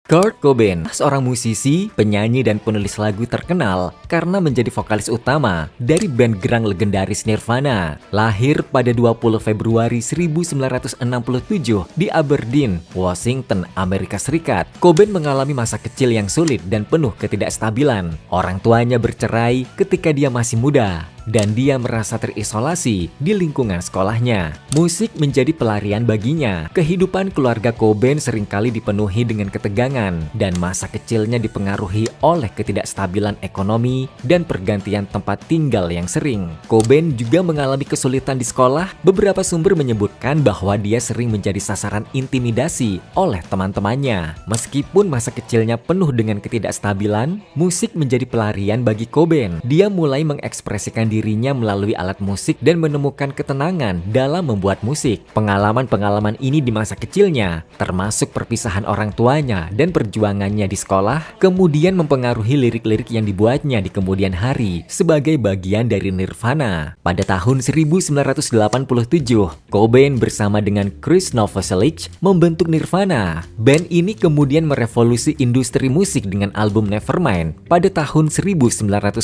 Kurt Cobain, seorang musisi, penyanyi, dan penulis lagu terkenal karena menjadi vokalis utama dari band grunge legendaris Nirvana. Lahir pada 20 Februari 1967 di Aberdeen, Washington, Amerika Serikat. Cobain mengalami masa kecil yang sulit dan penuh ketidakstabilan. Orang tuanya bercerai ketika dia masih muda, dan dia merasa terisolasi di lingkungan sekolahnya. Musik menjadi pelarian baginya. Kehidupan keluarga Cobain seringkali dipenuhi dengan ketegangan, dan masa kecilnya dipengaruhi oleh ketidakstabilan ekonomi dan pergantian tempat tinggal yang sering. Cobain juga mengalami kesulitan di sekolah. Beberapa sumber menyebutkan bahwa dia sering menjadi sasaran intimidasi oleh teman-temannya. Meskipun masa kecilnya penuh dengan ketidakstabilan, musik menjadi pelarian bagi Cobain. Dia mulai mengekspresikan dirinya melalui alat musik dan menemukan ketenangan dalam membuat musik. Pengalaman-pengalaman ini di masa kecilnya, termasuk perpisahan orang tuanya dan perjuangannya di sekolah, kemudian mempengaruhi lirik-lirik yang dibuatnya di kemudian hari sebagai bagian dari Nirvana. Pada tahun 1987, Cobain bersama dengan Chris Novoselic membentuk Nirvana. Band ini kemudian merevolusi industri musik dengan album Nevermind pada tahun 1991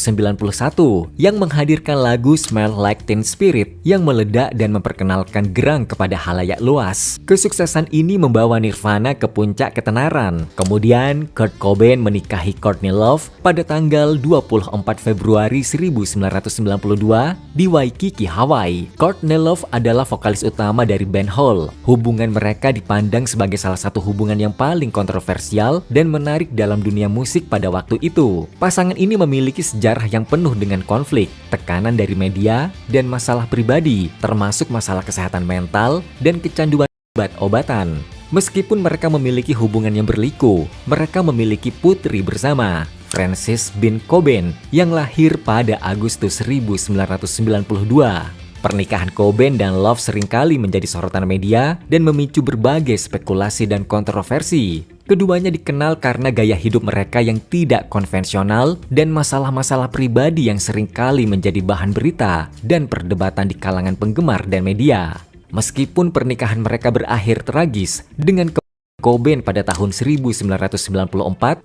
yang menghadirkan lagu Smell Like Teen Spirit yang meledak dan memperkenalkan grunge kepada halayak luas. Kesuksesan ini membawa Nirvana ke puncak ketenaran. Kemudian, Kurt Cobain menikahi Courtney Love pada tanggal 24 Februari 1992 di Waikiki, Hawaii. Courtney Love adalah vokalis utama dari band Hole. Hubungan mereka dipandang sebagai salah satu hubungan yang paling kontroversial dan menarik dalam dunia musik pada waktu itu. Pasangan ini memiliki sejarah yang penuh dengan konflik, tekanan dari media, dan masalah pribadi, termasuk masalah kesehatan mental dan kecanduan obat-obatan. Meskipun mereka memiliki hubungan yang berliku, mereka memiliki putri bersama, Frances Bean Cobain, yang lahir pada Agustus 1992. Pernikahan Cobain dan Love seringkali menjadi sorotan media dan memicu berbagai spekulasi dan kontroversi. Keduanya dikenal karena gaya hidup mereka yang tidak konvensional dan masalah-masalah pribadi yang seringkali menjadi bahan berita dan perdebatan di kalangan penggemar dan media. Meskipun pernikahan mereka berakhir tragis dengan Cobain pada tahun 1994,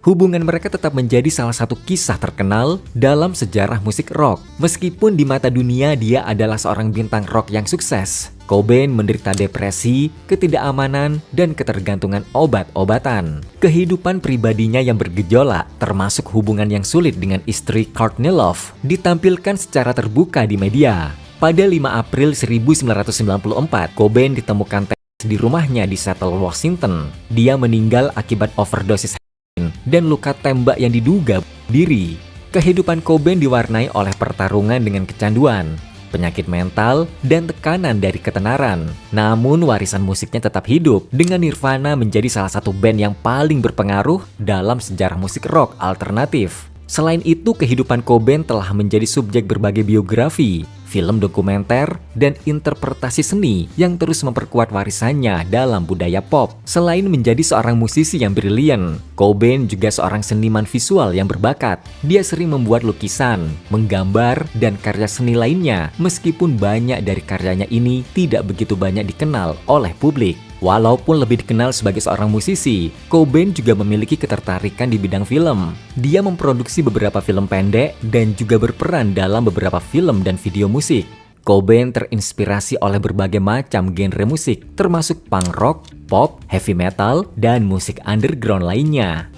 hubungan mereka tetap menjadi salah satu kisah terkenal dalam sejarah musik rock. Meskipun di mata dunia dia adalah seorang bintang rock yang sukses, Cobain menderita depresi, ketidakamanan, dan ketergantungan obat-obatan. Kehidupan pribadinya yang bergejolak, termasuk hubungan yang sulit dengan istri Courtney Love, ditampilkan secara terbuka di media. Pada 5 April 1994, Cobain ditemukan di rumahnya di Seattle, Washington. Dia meninggal akibat overdosis heroin dan luka tembak yang diduga diri. Kehidupan Cobain diwarnai oleh pertarungan dengan kecanduan, penyakit mental, dan tekanan dari ketenaran. Namun warisan musiknya tetap hidup, dengan Nirvana menjadi salah satu band yang paling berpengaruh dalam sejarah musik rock alternatif. Selain itu, kehidupan Cobain telah menjadi subjek berbagai biografi, film dokumenter, dan interpretasi seni yang terus memperkuat warisannya dalam budaya pop. Selain menjadi seorang musisi yang brilian, Cobain juga seorang seniman visual yang berbakat. Dia sering membuat lukisan, menggambar, dan karya seni lainnya, meskipun banyak dari karyanya ini tidak begitu banyak dikenal oleh publik. Walaupun lebih dikenal sebagai seorang musisi, Cobain juga memiliki ketertarikan di bidang film. Dia memproduksi beberapa film pendek dan juga berperan dalam beberapa film dan video musik. Cobain terinspirasi oleh berbagai macam genre musik, termasuk punk rock, pop, heavy metal, dan musik underground lainnya.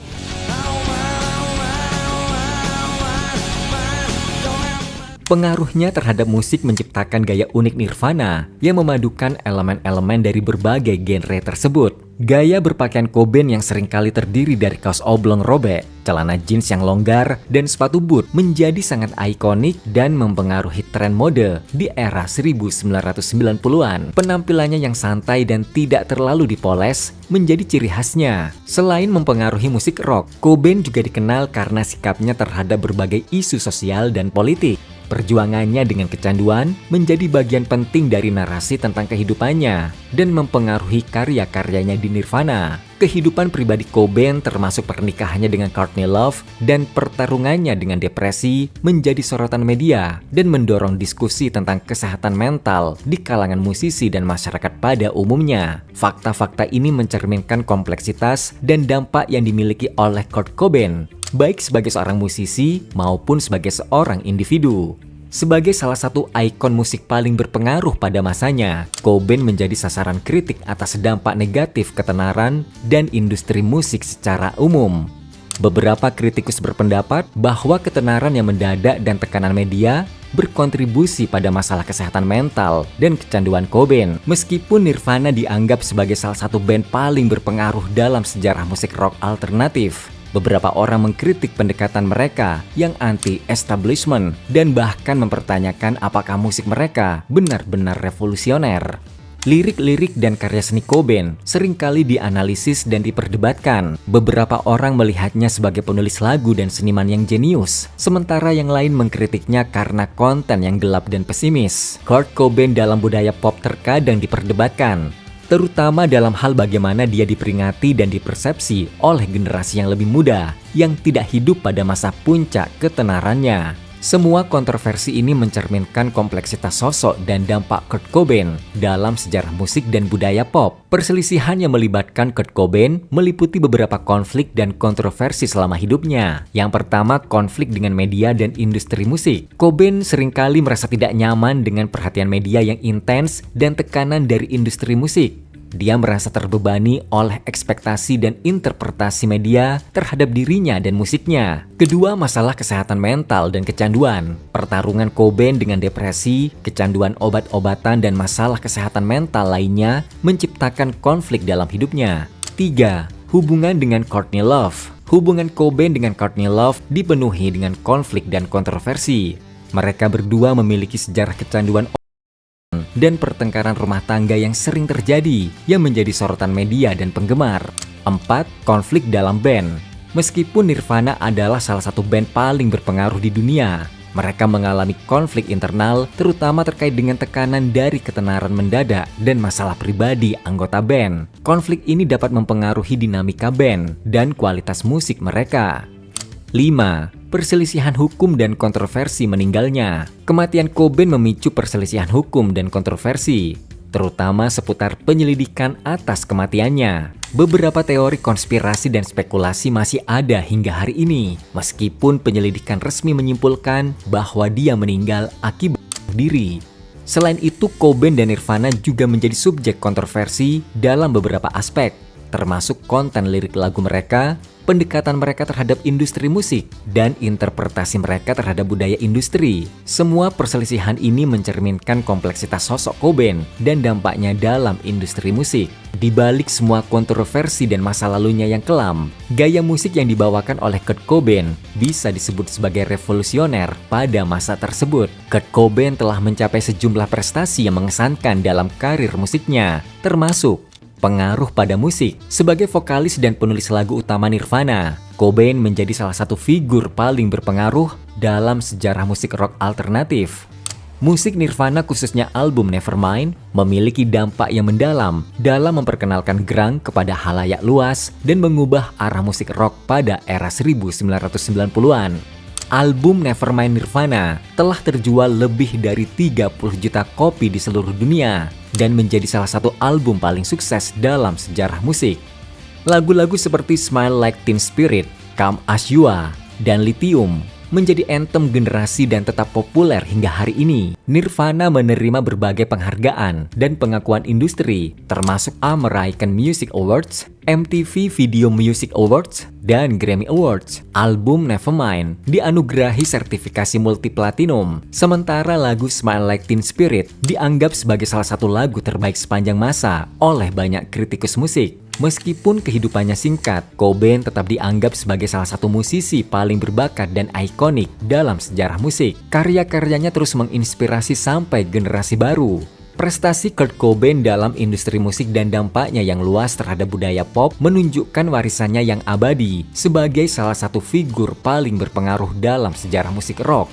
Pengaruhnya terhadap musik menciptakan gaya unik Nirvana yang memadukan elemen-elemen dari berbagai genre tersebut. Gaya berpakaian Cobain yang seringkali terdiri dari kaos oblong robek, celana jeans yang longgar, dan sepatu boot menjadi sangat ikonik dan mempengaruhi tren mode di era 1990-an. Penampilannya yang santai dan tidak terlalu dipoles menjadi ciri khasnya. Selain mempengaruhi musik rock, Cobain juga dikenal karena sikapnya terhadap berbagai isu sosial dan politik. Perjuangannya dengan kecanduan menjadi bagian penting dari narasi tentang kehidupannya dan mempengaruhi karya-karyanya di Nirvana. Kehidupan pribadi Cobain termasuk pernikahannya dengan Courtney Love dan pertarungannya dengan depresi menjadi sorotan media dan mendorong diskusi tentang kesehatan mental di kalangan musisi dan masyarakat pada umumnya. Fakta-fakta ini mencerminkan kompleksitas dan dampak yang dimiliki oleh Kurt Cobain, baik sebagai seorang musisi maupun sebagai seorang individu. Sebagai salah satu ikon musik paling berpengaruh pada masanya, Cobain menjadi sasaran kritik atas dampak negatif ketenaran dan industri musik secara umum. Beberapa kritikus berpendapat bahwa ketenaran yang mendadak dan tekanan media berkontribusi pada masalah kesehatan mental dan kecanduan Cobain. Meskipun Nirvana dianggap sebagai salah satu band paling berpengaruh dalam sejarah musik rock alternatif, beberapa orang mengkritik pendekatan mereka yang anti-establishment dan bahkan mempertanyakan apakah musik mereka benar-benar revolusioner. Lirik-lirik dan karya seni Cobain seringkali dianalisis dan diperdebatkan. Beberapa orang melihatnya sebagai penulis lagu dan seniman yang jenius, sementara yang lain mengkritiknya karena konten yang gelap dan pesimis. Kurt Cobain dalam budaya pop terkadang diperdebatkan, terutama dalam hal bagaimana dia diperingati dan dipersepsi oleh generasi yang lebih muda yang tidak hidup pada masa puncak ketenarannya. Semua kontroversi ini mencerminkan kompleksitas sosok dan dampak Kurt Cobain dalam sejarah musik dan budaya pop. Perselisihan yang melibatkan Kurt Cobain meliputi beberapa konflik dan kontroversi selama hidupnya. Yang pertama, konflik dengan media dan industri musik. Cobain seringkali merasa tidak nyaman dengan perhatian media yang intens dan tekanan dari industri musik. Dia merasa terbebani oleh ekspektasi dan interpretasi media terhadap dirinya dan musiknya. Kedua, masalah kesehatan mental dan kecanduan. Pertarungan Cobain dengan depresi, kecanduan obat-obatan, dan masalah kesehatan mental lainnya menciptakan konflik dalam hidupnya. 3. Hubungan dengan Courtney Love. Hubungan Cobain dengan Courtney Love dipenuhi dengan konflik dan kontroversi. Mereka berdua memiliki sejarah kecanduan dan pertengkaran rumah tangga yang sering terjadi yang menjadi sorotan media dan penggemar. 4. Konflik dalam band. Meskipun Nirvana adalah salah satu band paling berpengaruh di dunia, mereka mengalami konflik internal terutama terkait dengan tekanan dari ketenaran mendadak dan masalah pribadi anggota band. Konflik ini dapat mempengaruhi dinamika band dan kualitas musik mereka. 5. Perselisihan hukum dan kontroversi meninggalnya. Kematian Cobain memicu perselisihan hukum dan kontroversi, terutama seputar penyelidikan atas kematiannya. Beberapa teori konspirasi dan spekulasi masih ada hingga hari ini, meskipun penyelidikan resmi menyimpulkan bahwa dia meninggal akibat bunuh diri. Selain itu, Cobain dan Nirvana juga menjadi subjek kontroversi dalam beberapa aspek, termasuk konten lirik lagu mereka, pendekatan mereka terhadap industri musik, dan interpretasi mereka terhadap budaya industri. Semua perselisihan ini mencerminkan kompleksitas sosok Cobain dan dampaknya dalam industri musik. Di balik semua kontroversi dan masa lalunya yang kelam, gaya musik yang dibawakan oleh Kurt Cobain bisa disebut sebagai revolusioner pada masa tersebut. Kurt Cobain telah mencapai sejumlah prestasi yang mengesankan dalam karir musiknya, termasuk pengaruh pada musik. Sebagai vokalis dan penulis lagu utama Nirvana, Cobain menjadi salah satu figur paling berpengaruh dalam sejarah musik rock alternatif. Musik Nirvana, khususnya album Nevermind, memiliki dampak yang mendalam dalam memperkenalkan grunge kepada halayak luas dan mengubah arah musik rock pada era 1990-an. Album Nevermind Nirvana telah terjual lebih dari 30 juta kopi di seluruh dunia dan menjadi salah satu album paling sukses dalam sejarah musik. Lagu-lagu seperti Smile Like Teen Spirit, Come As You Are, dan Lithium menjadi anthem generasi dan tetap populer hingga hari ini. Nirvana menerima berbagai penghargaan dan pengakuan industri, termasuk American Music Awards, MTV Video Music Awards, dan Grammy Awards. Album Nevermind dianugerahi sertifikasi multi-platinum, sementara lagu Smile Like Teen Spirit dianggap sebagai salah satu lagu terbaik sepanjang masa oleh banyak kritikus musik. Meskipun kehidupannya singkat, Cobain tetap dianggap sebagai salah satu musisi paling berbakat dan ikonik dalam sejarah musik. Karya-karyanya terus menginspirasi sampai generasi baru. Prestasi Kurt Cobain dalam industri musik dan dampaknya yang luas terhadap budaya pop menunjukkan warisannya yang abadi sebagai salah satu figur paling berpengaruh dalam sejarah musik rock.